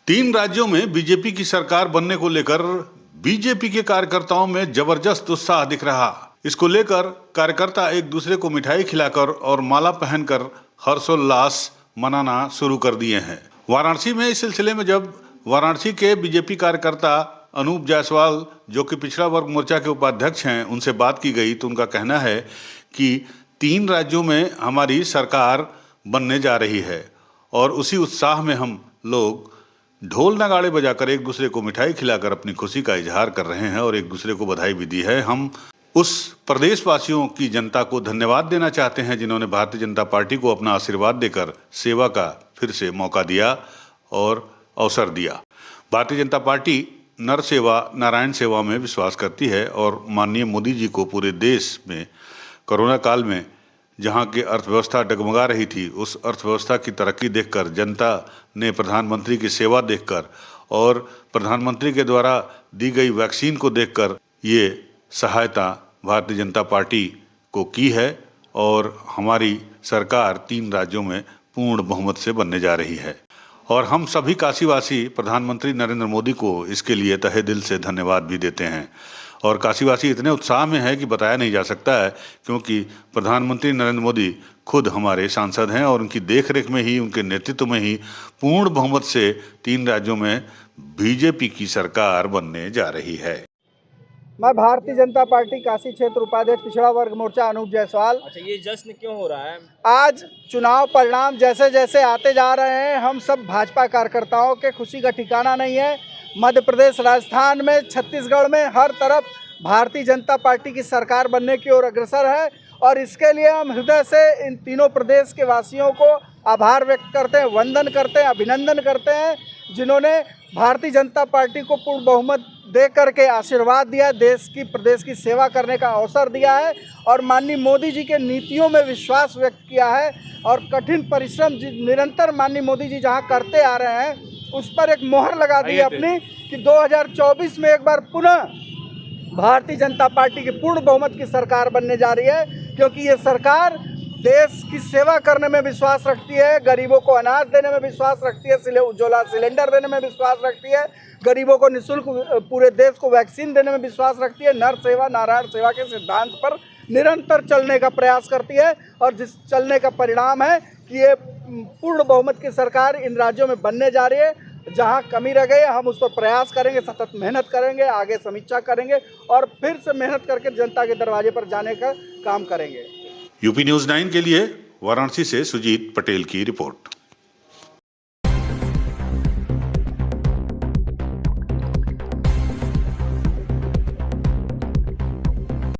तीन राज्यों में बीजेपी की सरकार बनने को लेकर बीजेपी के कार्यकर्ताओं में जबरदस्त उत्साह दिख रहा। इसको लेकर कार्यकर्ता एक दूसरे को मिठाई खिलाकर और माला पहनकर हर्षोल्लास मनाना शुरू कर दिए हैं। वाराणसी में इस सिलसिले में जब वाराणसी के बीजेपी कार्यकर्ता अनूप जायसवाल, जो कि पिछड़ा वर्ग मोर्चा के उपाध्यक्ष हैं, उनसे बात की गई तो उनका कहना है कि तीन राज्यों में हमारी सरकार बनने जा रही है और उसी उत्साह में हम लोग ढोल नगाड़े बजाकर एक दूसरे को मिठाई खिलाकर अपनी खुशी का इजहार कर रहे हैं और एक दूसरे को बधाई भी दी है। हम उस प्रदेशवासियों की जनता को धन्यवाद देना चाहते हैं जिन्होंने भारतीय जनता पार्टी को अपना आशीर्वाद देकर सेवा का फिर से मौका दिया और अवसर दिया। भारतीय जनता पार्टी नर सेवा नारायण सेवा में विश्वास करती है और माननीय मोदी जी को पूरे देश में कोरोना काल में जहां की अर्थव्यवस्था डगमगा रही थी, उस अर्थव्यवस्था की तरक्की देखकर जनता ने प्रधानमंत्री की सेवा देखकर और प्रधानमंत्री के द्वारा दी गई वैक्सीन को देखकर ये सहायता भारतीय जनता पार्टी को की है और हमारी सरकार तीन राज्यों में पूर्ण बहुमत से बनने जा रही है। और हम सभी काशीवासी प्रधानमंत्री नरेंद्र मोदी को इसके लिए तहे दिल से धन्यवाद भी देते हैं। और काशीवासी इतने उत्साह में है कि बताया नहीं जा सकता है, क्योंकि प्रधानमंत्री नरेंद्र मोदी खुद हमारे सांसद हैं और उनकी देखरेख में ही, उनके नेतृत्व में ही पूर्ण बहुमत से तीन राज्यों में बीजेपी की सरकार बनने जा रही है। मैं भारतीय जनता पार्टी काशी क्षेत्र उपाध्यक्ष पिछड़ा वर्ग मोर्चा अनूप जायसवाल। अच्छा, ये जश्न क्यों हो रहा है? आज चुनाव परिणाम जैसे जैसे आते जा रहे हैं, हम सब भाजपा कार्यकर्ताओं के खुशी का ठिकाना नहीं है। मध्य प्रदेश, राजस्थान में, छत्तीसगढ़ में हर तरफ भारतीय जनता पार्टी की सरकार बनने की ओर अग्रसर है और इसके लिए हम हृदय से इन तीनों प्रदेश के वासियों को आभार व्यक्त करते हैं, वंदन करते हैं, अभिनंदन करते हैं, जिन्होंने भारतीय जनता पार्टी को पूर्ण बहुमत दे करके आशीर्वाद दिया, देश की प्रदेश की सेवा करने का अवसर दिया है और माननीय मोदी जी के नीतियों में विश्वास व्यक्त किया है और कठिन परिश्रम निरंतर माननीय मोदी जी जहां करते आ रहे हैं, उस पर एक मोहर लगा दी है अपनी कि 2024 में एक बार पुनः भारतीय जनता पार्टी की पूर्ण बहुमत की सरकार बनने जा रही है, क्योंकि ये सरकार देश की सेवा करने में विश्वास रखती है, गरीबों को अनाज देने में विश्वास रखती है, उज्ज्वला सिलेंडर देने में विश्वास रखती है, गरीबों को निःशुल्क पूरे देश को वैक्सीन देने में विश्वास रखती है, नर सेवा नारायण सेवा के सिद्धांत पर निरंतर चलने का प्रयास करती है और जिस चलने का परिणाम है कि ये पूर्ण बहुमत की सरकार इन राज्यों में बनने जा रही है। जहां कमी रह गई हम उस पर प्रयास करेंगे, सतत मेहनत करेंगे, आगे समीक्षा करेंगे और फिर से मेहनत करके जनता के दरवाजे पर जाने का काम करेंगे। यूपी न्यूज़ 9 के लिए वाराणसी से सुजीत पटेल की रिपोर्ट।